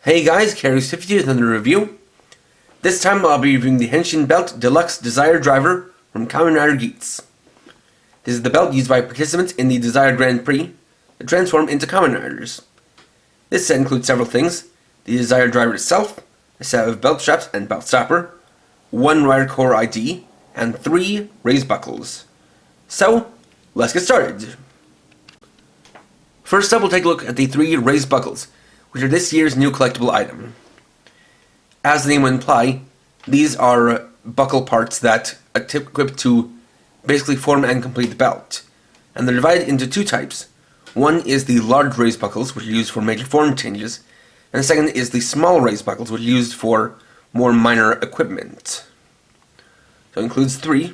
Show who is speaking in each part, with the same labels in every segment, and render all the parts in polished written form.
Speaker 1: Hey guys, Carries52 with another review. This time I'll be reviewing the Henshin Belt Deluxe Desire Driver from Kamen Rider Geats. This is the belt used by participants in the Desire Grand Prix to transform into Kamen Riders. This set includes several things: the Desire Driver itself, a set of belt straps and belt stopper, one Rider Core ID, and 3 raised buckles. So, let's get started. First up, we'll take a look at the 3 raised buckles, which are this year's new collectible item. As the name would imply, these are buckle parts that equip to basically form and complete the belt. And they're divided into 2 types. One is the large raised buckles, which are used for major form changes, and the second is the small raised buckles, which are used for more minor equipment. So it includes 3: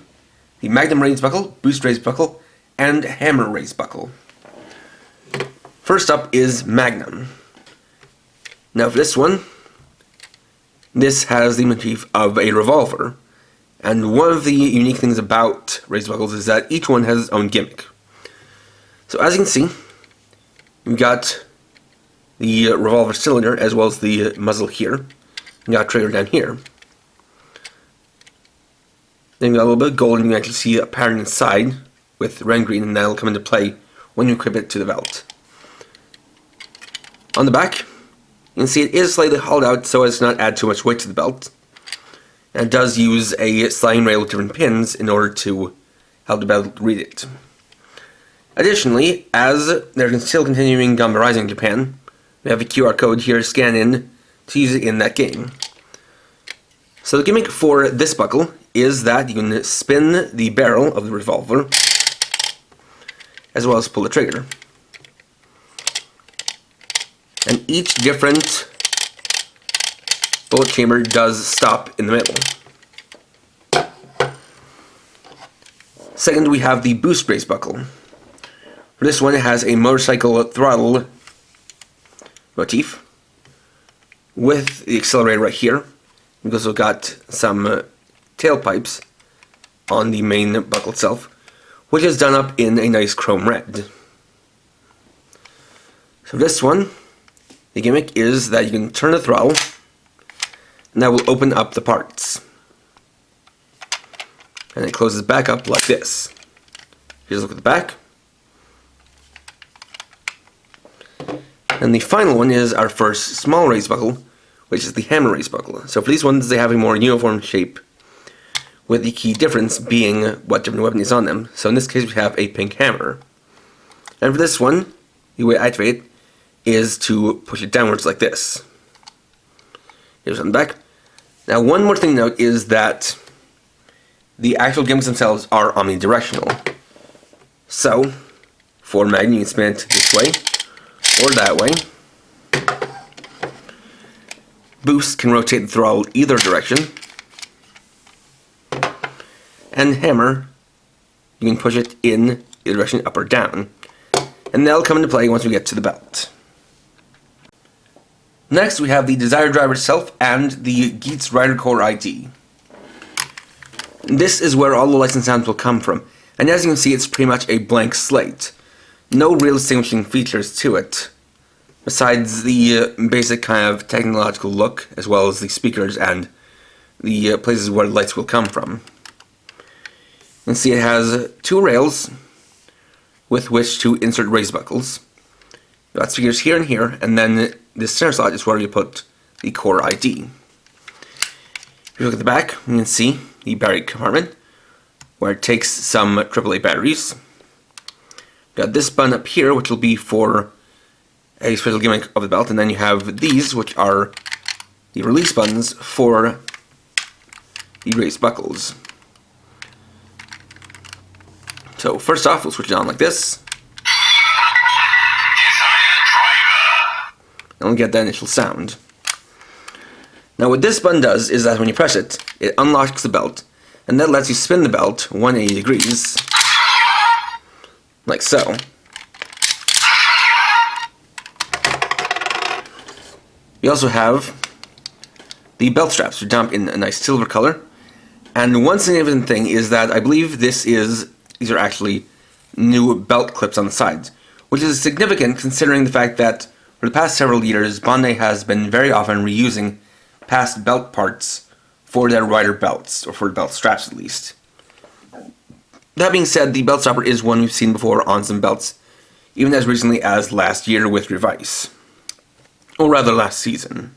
Speaker 1: the MAGNUM raised buckle, boost raised buckle, and hammer raised buckle. First up is MAGNUM. Now for this one, this has the motif of a revolver, and one of the unique things about raised buckles is that each one has its own gimmick. So as you can see, we've got the revolver cylinder as well as the muzzle here. We've got a trigger down here. Then we've got a little bit of gold, and you can actually see a pattern inside with red and green, and that'll come into play when you equip it to the belt. On the back, you can see it is slightly hollowed out so as to not add too much weight to the belt. And it does use a sliding rail with different pins in order to help the belt read it. Additionally, as they're still continuing Gamba Rising in Japan, we have a QR code here to scan in to use it in that game. So the gimmick for this buckle is that you can spin the barrel of the revolver as well as pull the trigger. And each different bullet chamber does stop in the middle. Second, we have the boost raised buckle. For this one, it has a motorcycle throttle motif with the accelerator right here. We've also got some tailpipes on the main buckle itself, which is done up in a nice chrome red. So this one, the gimmick is that you can turn the throttle, and that will open up the parts. And it closes back up like this. Here's a look at the back. And the final one is our first small raised buckle, which is the hammer raised buckle. So for these ones, they have a more uniform shape, with the key difference being what different weapon is on them. So in this case, we have a pink hammer. And for this one, the way I activate it is to push it downwards like this. Here's on the back. Now one more thing to note is that the actual gimmicks themselves are omnidirectional. So, for MAGNUM, you can spin it this way or that way. Boost can rotate the throttle either direction. And hammer, you can push it in either direction, up or down. And that'll come into play once we get to the belt. Next, we have the Desire Driver itself and the Geats Rider Core ID. This is where all the license sounds will come from, and as you can see, it's pretty much a blank slate. No real distinguishing features to it, besides the basic kind of technological look, as well as the speakers and the places where the lights will come from. You can see it has 2 rails with which to insert raised buckles. You've got speakers here and here, and then this center slot is where you put the core ID. If you look at the back, you can see the battery compartment, where it takes some AAA batteries. You've got this button up here, which will be for a special gimmick of the belt, and then you have these, which are the release buttons for the raised buckles. So first off, we'll switch it on like this. And we'll get that initial sound. Now what this button does is that when you press it, it unlocks the belt, and that lets you spin the belt 180 degrees, like so. We also have the belt straps, which are done in a nice silver color, and one significant thing is that I believe these are actually new belt clips on the sides, which is significant considering the fact that For the past several years, Bandai has been very often reusing past belt parts for their rider belts, or for belt straps at least. That being said, the belt stopper is one we've seen before on some belts, even as recently as last year with Revice. Or rather, last season.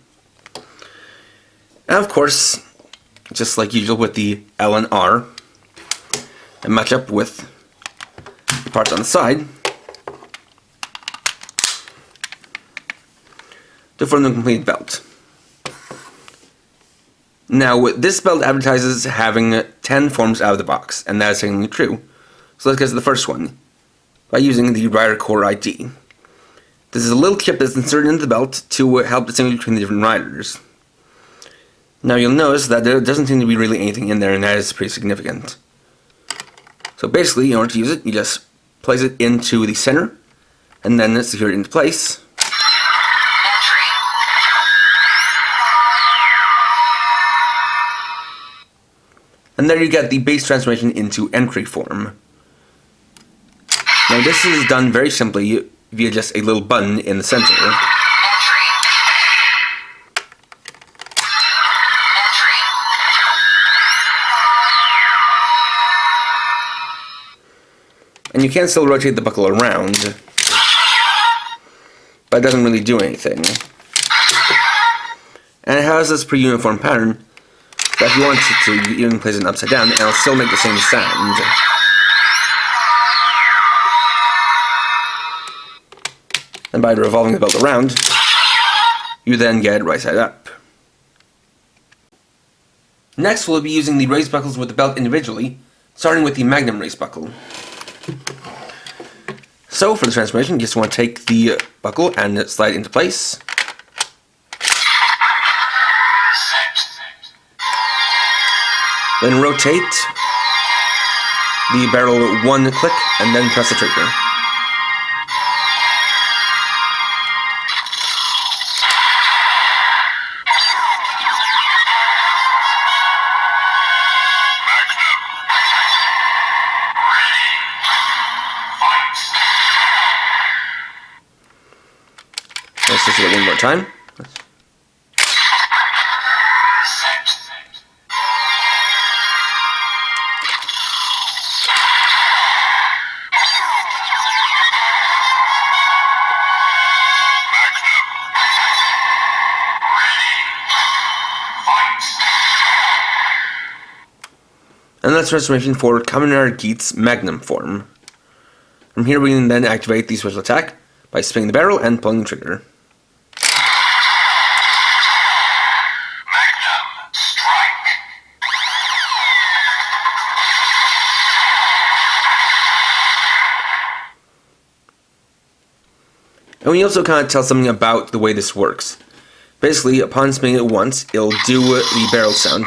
Speaker 1: And of course, just like usual with the L and R, and match up with the parts on the side to form the complete belt. Now, this belt advertises having 10 forms out of the box, and that is technically true. So let's get to the first one, by using the Rider Core ID. This is a little chip that's inserted into the belt to help distinguish between the different riders. Now you'll notice that there doesn't seem to be really anything in there, and that is pretty significant. So basically, in order to use it, you just place it into the center, and then secure it into place. And there you get the base transformation into entry form. Now this is done very simply via just a little button in the center. And you can still rotate the buckle around, but it doesn't really do anything. And it has this pretty uniform pattern that if you want to, you even place it upside down, and it'll still make the same sound. And by revolving the belt around, you then get it right side up. Next, we'll be using the raised buckles with the belt individually, starting with the MAGNUM raised buckle. So, for the transformation, you just want to take the buckle and slide it into place. Then rotate the barrel one click, and then press the trigger. Let's just do it one more time. And that's transformation for Kamen Geats MAGNUM form. From here we can then activate the special attack by spinning the barrel and pulling the trigger.
Speaker 2: MAGNUM Strike.
Speaker 1: And we also kind of tell something about the way this works. Basically, upon spinning it once, it'll do the barrel sound.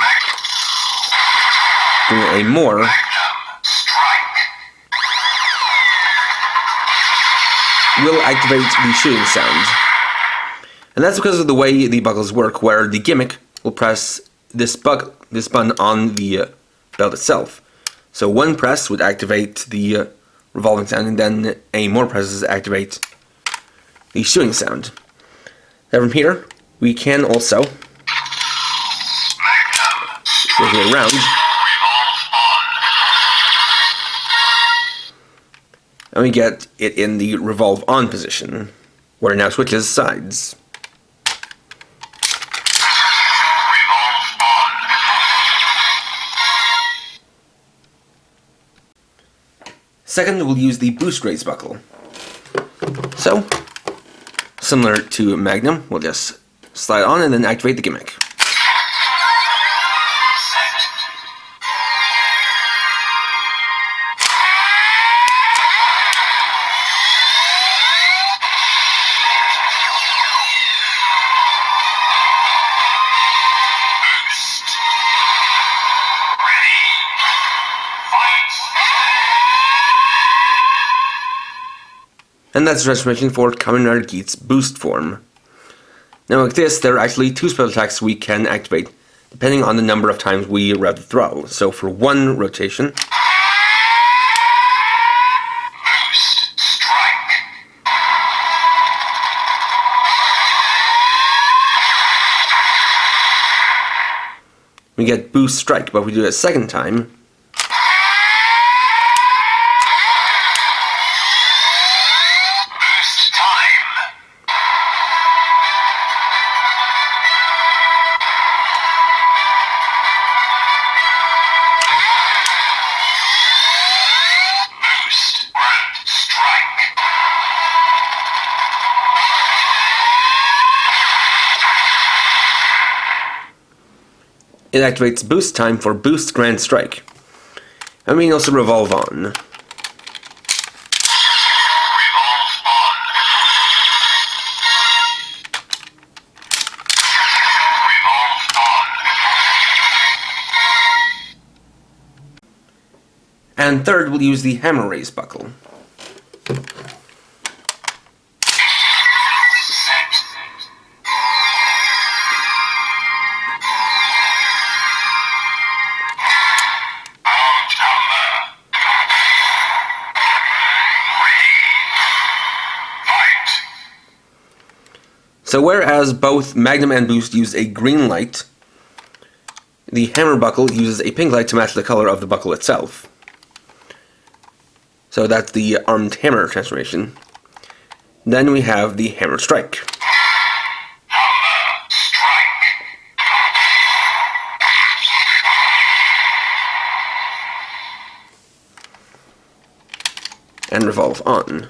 Speaker 1: Doing a more, will activate the shooting sound. And that's because of the way the buckles work, where the gimmick will press this button on the belt itself. So one press would activate the revolving sound, and then a more presses activate the shooting sound. Now from here, we can also rotate it around. And we get it in the revolve on position, where it now switches sides. Second, we'll use the boost raise buckle. So, similar to MAGNUM, we'll just slide on and then activate the gimmick. And that's the transformation for Kamen Geats boost form. Now like this, there are actually two special attacks we can activate, depending on the number of times we rev the throttle. So for one rotation,
Speaker 2: Boost Strike.
Speaker 1: we get Boost Strike, but if we do it a second time,
Speaker 2: Boost time. Boost and strike.
Speaker 1: it activates Boost Time for Boost Grand Strike. And we can also Revolve On.
Speaker 2: Revolve on. Revolve on.
Speaker 1: And third, we'll use the Hammer Raise Buckle.
Speaker 2: Set. Number. Ready. Fight.
Speaker 1: So whereas both Magnum and Boost use a green light, the Hammer Buckle uses a pink light to match the color of the buckle itself. So that's the Armed Hammer transformation. Then we have the Hammer Strike.
Speaker 2: Hammer strike.
Speaker 1: And Revolve On.
Speaker 2: Revolve on.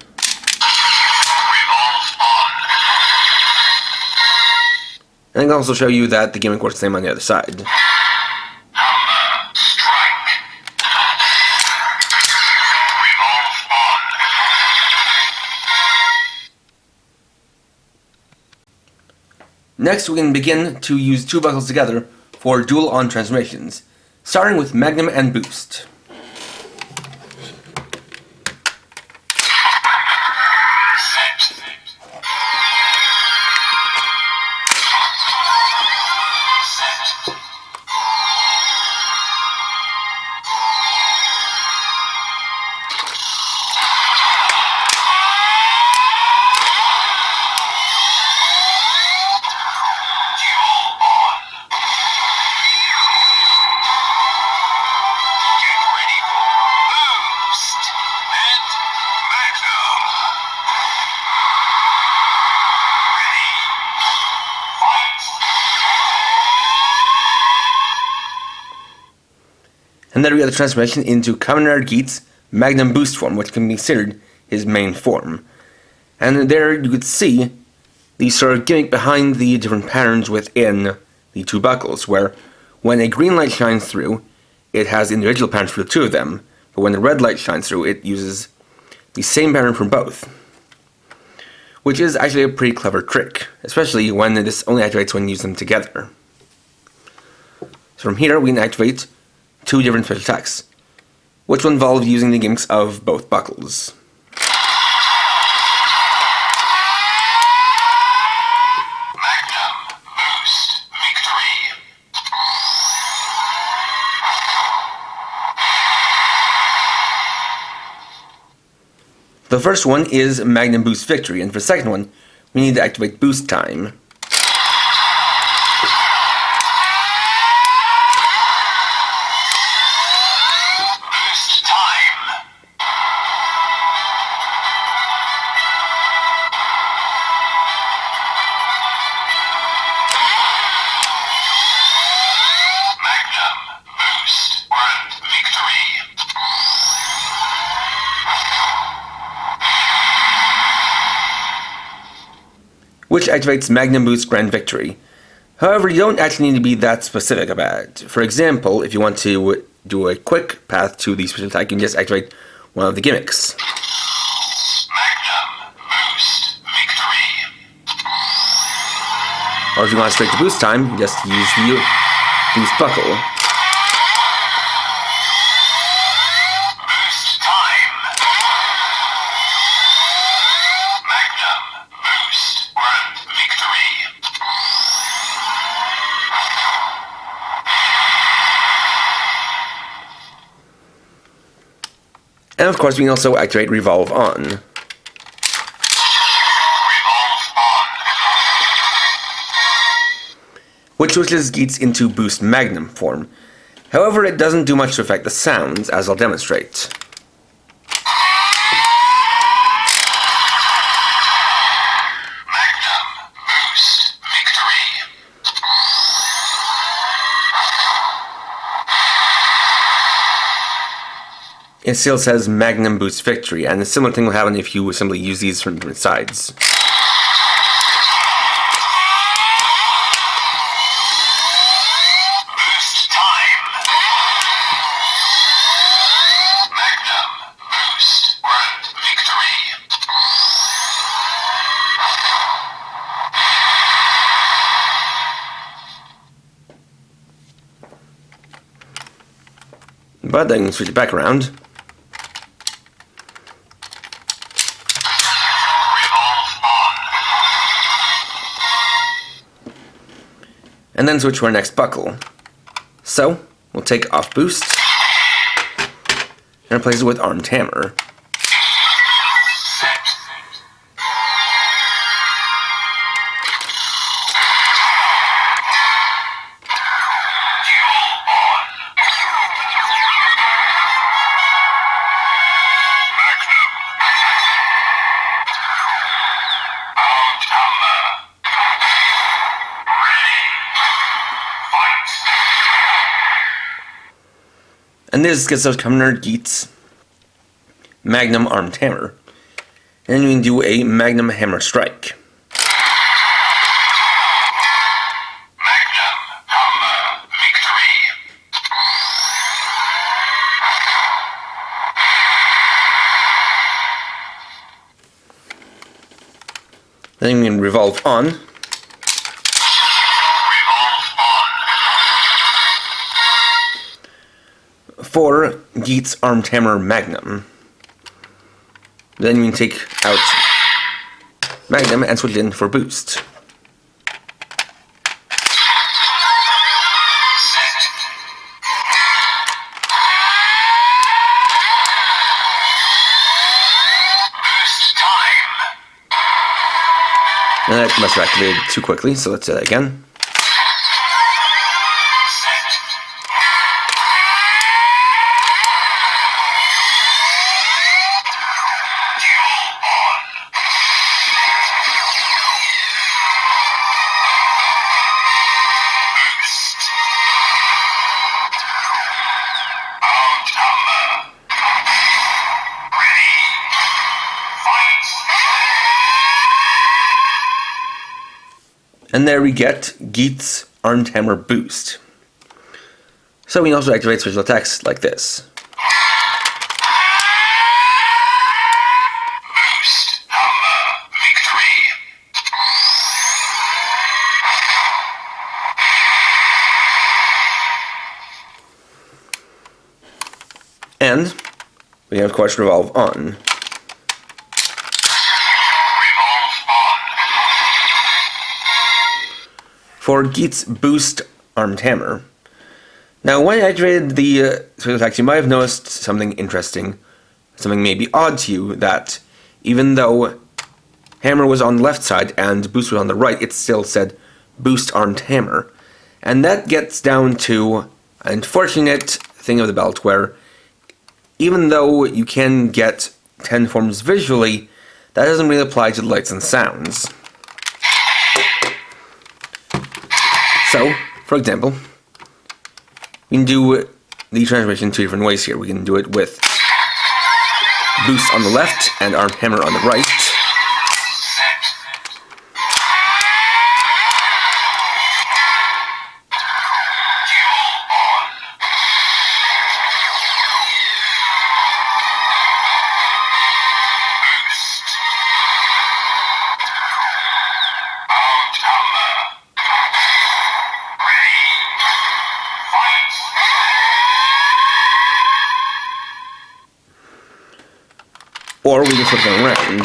Speaker 1: And I can also show you that the gimmick works the same on the other side.
Speaker 2: Hammer strike. Revolve on.
Speaker 1: Next, we can begin to use two buckles together for dual on transformations, starting with Magnum and Boost.
Speaker 2: Set. Set. Duel on. Get ready for Boost and Magnum. Ready. Fight.
Speaker 1: And then we have the transformation into Kamen Geats' Magnum Boost form, which can be considered his main form. And there you could see the sort of gimmick behind the different patterns within the two buckles, where when a green light shines through, it has individual patterns for the two of them, but when the red light shines through, it uses the same pattern for both. Which is actually a pretty clever trick, especially when this only activates when you use them together. So from here, we can activate two different special attacks, which will involve using the gimmicks of both buckles.
Speaker 2: Magnum Boost victory.
Speaker 1: The first one is Magnum Boost Victory, and for the second one, we need to activate Boost Time.
Speaker 2: Boost time. Magnum Boost and victory.
Speaker 1: Which activates Magnum Boost Grand Victory. However, you don't actually need to be that specific about it. For example, if you want to do a quick path to the special attack, you can just activate one of the gimmicks.
Speaker 2: Magnum Boost victory.
Speaker 1: Or if you want straight to Boost Time, you just use the Boost Buckle.
Speaker 2: Boost time. Magnum Boost and victory.
Speaker 1: And of course, we can also activate Revolve On.
Speaker 2: Revolve on.
Speaker 1: which switches Geats into Boost Magnum form. However, it doesn't do much to affect the sounds, as I'll demonstrate.
Speaker 2: Magnum boost victory.
Speaker 1: It still says Magnum Boost Victory, and a similar thing will happen if you simply use these from different sides.
Speaker 2: Boost time. Magnum boost grand victory.
Speaker 1: But then you can switch it back around.
Speaker 2: Revolve on.
Speaker 1: And then switch to our next buckle. So, we'll take off Boost and replace it with Armed Hammer.
Speaker 2: Set. Duel on. Magnum. Armed hammer. Ready. Fight.
Speaker 1: And this gets us Kamen Geats Magnum Armed Hammer. And then we can do a Magnum Hammer Strike.
Speaker 2: Magnum hammer victory.
Speaker 1: Then we can Revolve on.
Speaker 2: Revolve on.
Speaker 1: For Geats Armed Hammer Magnum. Then you can take out Magnum and switch it in for Boost.
Speaker 2: Set. Boost time.
Speaker 1: And that must have activated too quickly, so let's do that again.
Speaker 2: Set. Duel on. Boost. Armed hammer. Ready. Fight.
Speaker 1: And there we get Geats Armed Hammer Boost. So we can also activate special attacks like this.
Speaker 2: Boost hammer victory.
Speaker 1: And we can of course Revolve on.
Speaker 2: Revolve on.
Speaker 1: For Geats Boost Armed Hammer. Now when I activated the special attacks, you might have noticed something interesting, something maybe odd to you, that even though Hammer was on the left side and Boost was on the right, it still said Boost Armed Hammer. And that gets down to an unfortunate thing of the belt where even though you can get 10 forms visually, that doesn't really apply to the lights and sounds. So, for example, we can do the transformation two different ways here. We can do it with Boost on the left and Armed Hammer on the right.
Speaker 2: Set. Duel on. Boost. Armed hammer. Ready. Fight.
Speaker 1: Or we can flip them around.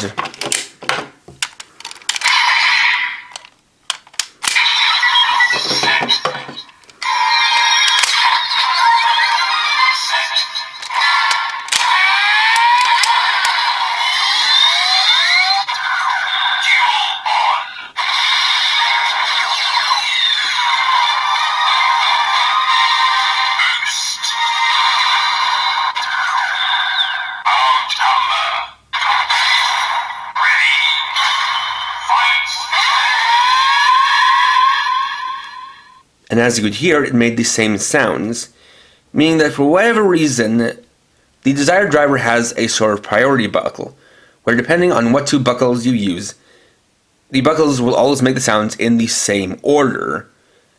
Speaker 2: Duel on.
Speaker 1: And as you could hear, it made the same sounds, meaning that for whatever reason, the desired driver has a sort of priority buckle, where depending on what two buckles you use, the buckles will always make the sounds in the same order,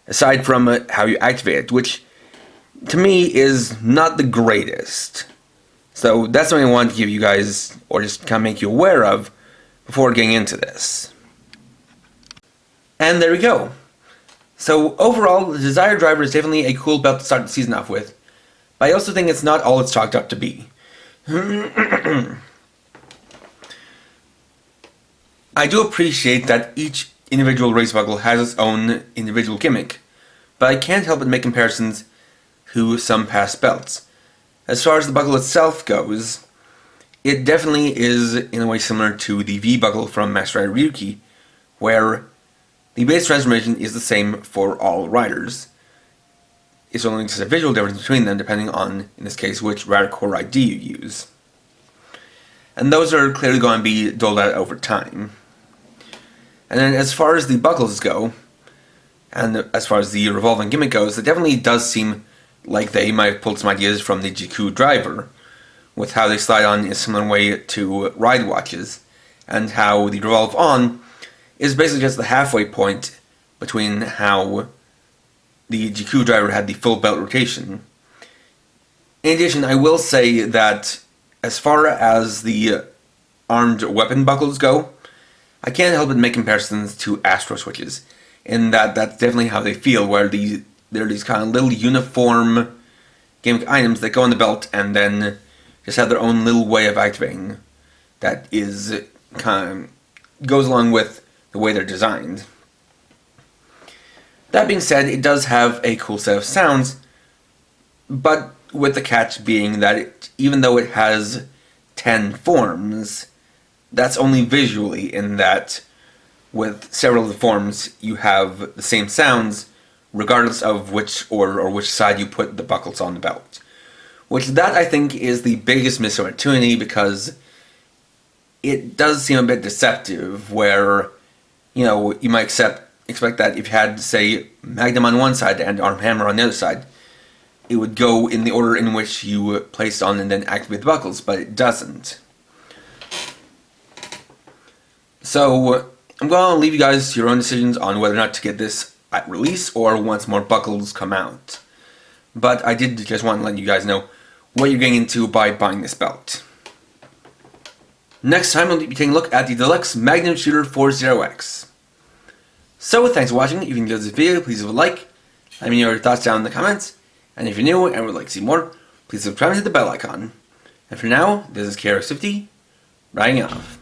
Speaker 1: aside from how you activate it, which to me is not the greatest. So that's something I wanted to give you guys, or just kind of make you aware of, before getting into this. And there we go. So overall, the desired driver is definitely a cool belt to start the season off with, but I also think it's not all it's chalked up to be. I do appreciate that each individual race buckle has its own individual gimmick, but I can't help but make comparisons to some past belts. As far as the buckle itself goes, it definitely is in a way similar to the V buckle from Master Rider Ryuki, where the base transformation is the same for all riders. It's only just a visual difference between them depending on, in this case, which rider core ID you use. And those are clearly going to be doled out over time. And then as far as the buckles go, and as far as the revolving gimmick goes, it definitely does seem like they might have pulled some ideas from the Jiku driver, with how they slide on in a similar way to ride watches, and how the revolve on is basically just the halfway point between how the Jiku driver had the full belt rotation. In addition, I will say that as far as the armed weapon buckles go, I can't help but make comparisons to Astro switches, in that that's definitely how they feel, where they're these kind of little uniform gimmick items that go on the belt and then just have their own little way of activating that is kind of goes along with the way they're designed. That being said, it does have a cool set of sounds, but with the catch being that even though it has 10 forms, that's only visually, in that with several of the forms you have the same sounds regardless of which order or which side you put the buckles on the belt. Which that I think is the biggest missed opportunity, because it does seem a bit deceptive, where, you know, you might expect that if you had, say, Magnum on one side and Arm Hammer on the other side, it would go in the order in which you placed on and then activate the buckles, but it doesn't. So I'm going to leave you guys to your own decisions on whether or not to get this at release or once more buckles come out. But I did just want to let you guys know what you're getting into by buying this belt. Next time we'll be taking a look at the Deluxe Magnum Shooter 40X. So thanks for watching. If you enjoyed this video, please leave a like. Let me know your thoughts down in the comments. And if you're new and would like to see more, please subscribe and hit the bell icon. And for now, this is KRX50, writing off.